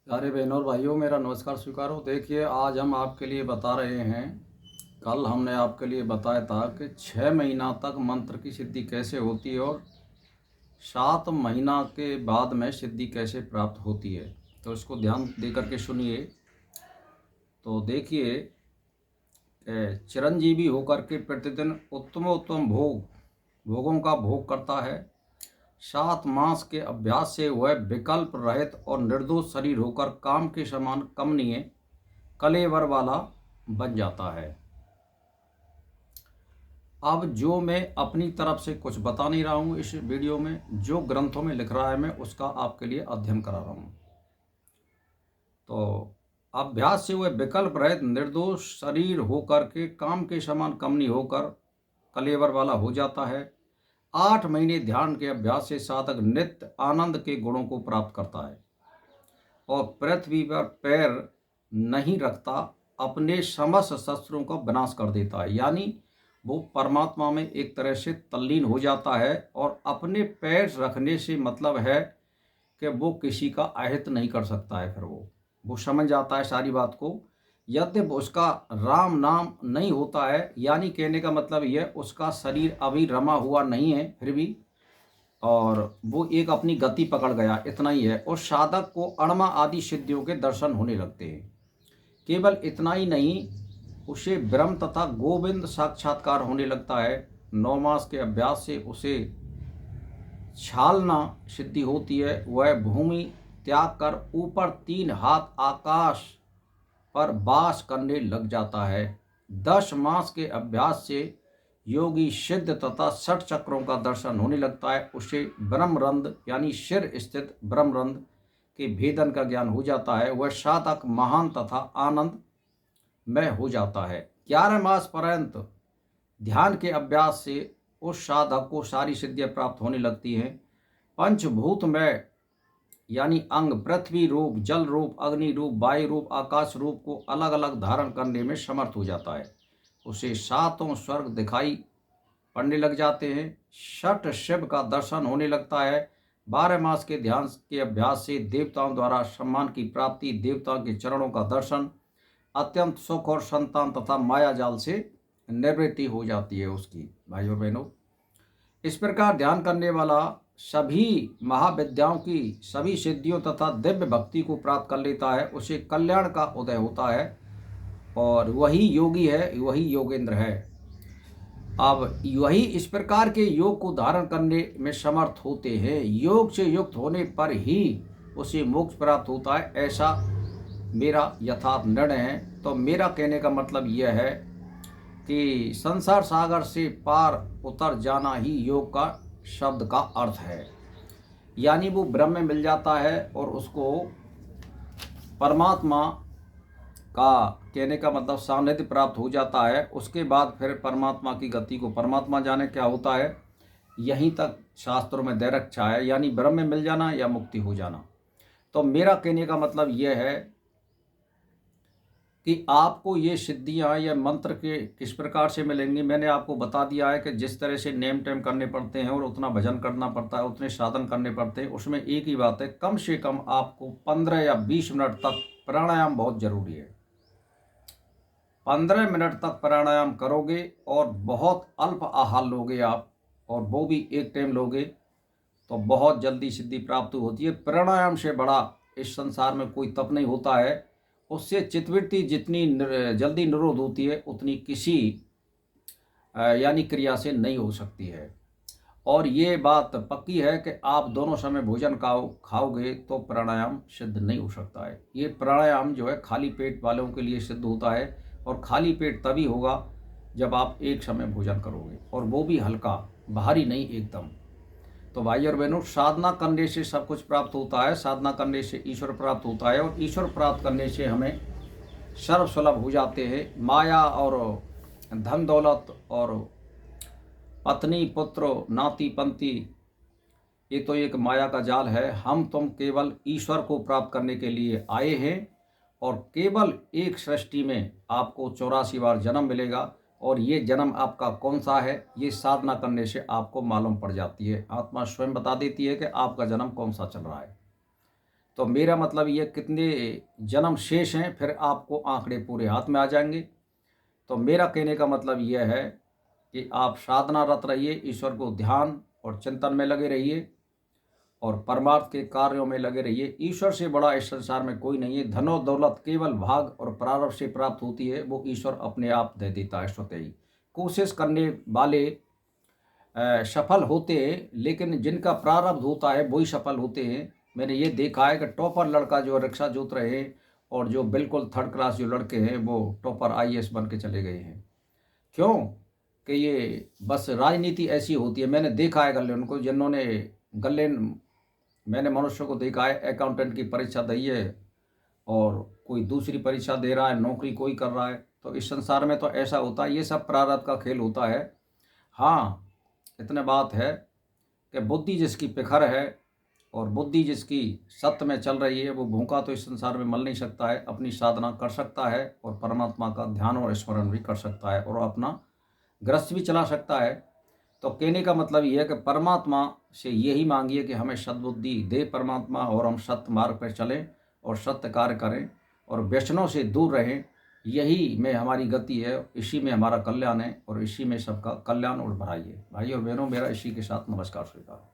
प्यारे बहनों और भाइयों, मेरा नमस्कार स्वीकारो। देखिए, आज हम आपके लिए बता रहे हैं। कल हमने आपके लिए बताया था कि 6 महीना तक मंत्र की सिद्धि कैसे होती है और 7 महीना के बाद में सिद्धि कैसे प्राप्त होती है। तो इसको ध्यान दे करके सुनिए। तो देखिए, चिरंजीवी होकर के प्रतिदिन उत्तमोत्तम भोगों का भोग करता है। 7 मास के अभ्यास से वह विकल्प रहित और निर्दोष शरीर होकर काम के समान कमनीय कलेवर वाला बन जाता है। अब जो मैं अपनी तरफ से कुछ बता नहीं रहा हूँ इस वीडियो में, जो ग्रंथों में लिख रहा है मैं उसका आपके लिए अध्ययन करा रहा हूँ। तो अभ्यास से वह विकल्प रहित निर्दोष शरीर होकर के काम के समान कमनी होकर कलेवर वाला हो जाता है। 8 महीने ध्यान के अभ्यास से साधक नित्य आनंद के गुणों को प्राप्त करता है और पृथ्वी पर पैर नहीं रखता, अपने समस्त शस्त्रों का विनाश कर देता है। यानी वो परमात्मा में एक तरह से तल्लीन हो जाता है और अपने पैर रखने से मतलब है कि वो किसी का अहित नहीं कर सकता है। फिर वो समझ जाता है सारी बात को। यद्यपि उसका राम नाम नहीं होता है, यानी कहने का मतलब यह उसका शरीर अभी रमा हुआ नहीं है फिर भी, और वो एक अपनी गति पकड़ गया, इतना ही है। और साधक को अणमा आदि सिद्धियों के दर्शन होने लगते हैं। केवल इतना ही नहीं, उसे ब्रह्म तथा गोविंद साक्षात्कार होने लगता है। 9 मास के अभ्यास से उसे छालना सिद्धि होती है। वह भूमि त्याग कर ऊपर 3 हाथ आकाश पर वास करने लग जाता है। 10 मास के अभ्यास से योगी सिद्ध तथा 6 चक्रों का दर्शन होने लगता है। उसे ब्रह्मरंध्र यानी सिर स्थित ब्रह्मरंध्र के भेदन का ज्ञान हो जाता है। वह साधक महान तथा आनंद में हो जाता है। 11 मास पर्यंत ध्यान के अभ्यास से उस साधक को सारी सिद्धियां प्राप्त होने लगती हैं। पंचभूत में यानी अंग पृथ्वी रूप, जल रूप, अग्नि रूप, वायु रूप, आकाश रूप को अलग अलग धारण करने में समर्थ हो जाता है। उसे 7 स्वर्ग दिखाई पड़ने लग जाते हैं। 6 शिव का दर्शन होने लगता है। 12 मास के ध्यान के अभ्यास से देवताओं द्वारा सम्मान की प्राप्ति, देवताओं के चरणों का दर्शन, अत्यंत सुख और संतान तथा माया जाल से निवृत्ति हो जाती है उसकी। भाइयों और बहनों, इस प्रकार ध्यान करने वाला सभी महाविद्याओं की सभी सिद्धियों तथा दिव्य भक्ति को प्राप्त कर लेता है। उसे कल्याण का उदय होता है और वही योगी है, वही योगेंद्र है। अब वही इस प्रकार के योग को धारण करने में समर्थ होते हैं। योग से युक्त होने पर ही उसे मोक्ष प्राप्त होता है, ऐसा मेरा यथार्थ निर्णय है। तो मेरा कहने का मतलब यह है कि संसार सागर से पार उतर जाना ही योग का शब्द का अर्थ है। यानी वो ब्रह्म में मिल जाता है और उसको परमात्मा का कहने का मतलब सानिध्य प्राप्त हो जाता है। उसके बाद फिर परमात्मा की गति को परमात्मा जाने क्या होता है, यहीं तक शास्त्रों में दे रखा है, यानी ब्रह्म में मिल जाना या मुक्ति हो जाना। तो मेरा कहने का मतलब यह है कि आपको ये सिद्धियां या मंत्र के किस प्रकार से मिलेंगी। मैंने आपको बता दिया है कि जिस तरह से नेम टेम करने पड़ते हैं और उतना भजन करना पड़ता है, उतने साधन करने पड़ते हैं। उसमें एक ही बात है, कम से कम आपको 15 या 20 मिनट तक प्राणायाम बहुत जरूरी है। 15 मिनट तक प्राणायाम करोगे और बहुत अल्प आहार लोगे आप, और वो भी एक टाइम लोगे, तो बहुत जल्दी सिद्धि प्राप्त होती है। प्राणायाम से बड़ा इस संसार में कोई तप नहीं होता है। उससे चित्तवृत्ति जितनी जल्दी निरोध होती है उतनी किसी यानी क्रिया से नहीं हो सकती है। और ये बात पक्की है कि आप दोनों समय भोजन खाओगे तो प्राणायाम सिद्ध नहीं हो सकता है। ये प्राणायाम जो है खाली पेट वालों के लिए सिद्ध होता है, और खाली पेट तभी होगा जब आप एक समय भोजन करोगे, और वो भी हल्का, भारी नहीं एकदम। तो भाई और बहनों, साधना करने से सब कुछ प्राप्त होता है। साधना करने से ईश्वर प्राप्त होता है, और ईश्वर प्राप्त करने से हमें सर्वसुलभ हो जाते हैं। माया और धन दौलत और पत्नी पुत्र नाती पंथी, ये तो एक माया का जाल है। हम तुम केवल ईश्वर को प्राप्त करने के लिए आए हैं, और केवल एक सृष्टि में आपको 84 बार जन्म मिलेगा, और ये जन्म आपका कौन सा है ये साधना करने से आपको मालूम पड़ जाती है। आत्मा स्वयं बता देती है कि आपका जन्म कौन सा चल रहा है। तो मेरा मतलब ये कितने जन्म शेष हैं, फिर आपको आंकड़े पूरे हाथ में आ जाएंगे। तो मेरा कहने का मतलब यह है कि आप साधनारत रहिए, ईश्वर को ध्यान और चिंतन में लगे रहिए और परमार्थ के कार्यों में लगे रहिए। ईश्वर से बड़ा इस संसार में कोई नहीं है। धनो दौलत केवल भाग और प्रारब्ध से प्राप्त होती है, वो ईश्वर अपने आप दे देता है स्वतः ही। कोशिश करने वाले सफल होते हैं, लेकिन जिनका प्रारब्ध होता है वही सफल होते हैं। मैंने ये देखा है कि टॉपर लड़का जो रिक्शा जोत रहे हैं और जो बिल्कुल थर्ड क्लास जो लड़के हैं वो टॉपर आईएएस बन के चले गए हैं। क्यों? कि ये बस राजनीति ऐसी होती है। मैंने देखा है गल्ले उनको, जिन्होंने गल्ले, मैंने मनुष्य को देखा है अकाउंटेंट की परीक्षा दी है और कोई दूसरी परीक्षा दे रहा है, नौकरी कोई कर रहा है। तो इस संसार में तो ऐसा होता है, ये सब प्रारब्ध का खेल होता है। हाँ, इतने बात है कि बुद्धि जिसकी प्रखर है और बुद्धि जिसकी सत्य में चल रही है, वो भूखा तो इस संसार में मल नहीं सकता है, अपनी साधना कर सकता है और परमात्मा का ध्यान और स्मरण भी कर सकता है और अपना गृहस्थ भी चला सकता है। तो कहने का मतलब ये है कि परमात्मा से यही मांगिए कि हमें सद्बुद्धि दे परमात्मा और हम सत्य मार्ग पर चलें और सत्य कार्य करें और व्यसनों से दूर रहें। यही में हमारी गति है, इसी में हमारा कल्याण है और इसी में सबका कल्याण और भलाई है। भाई और बहनों, मेरा इसी के साथ नमस्कार स्वीकार।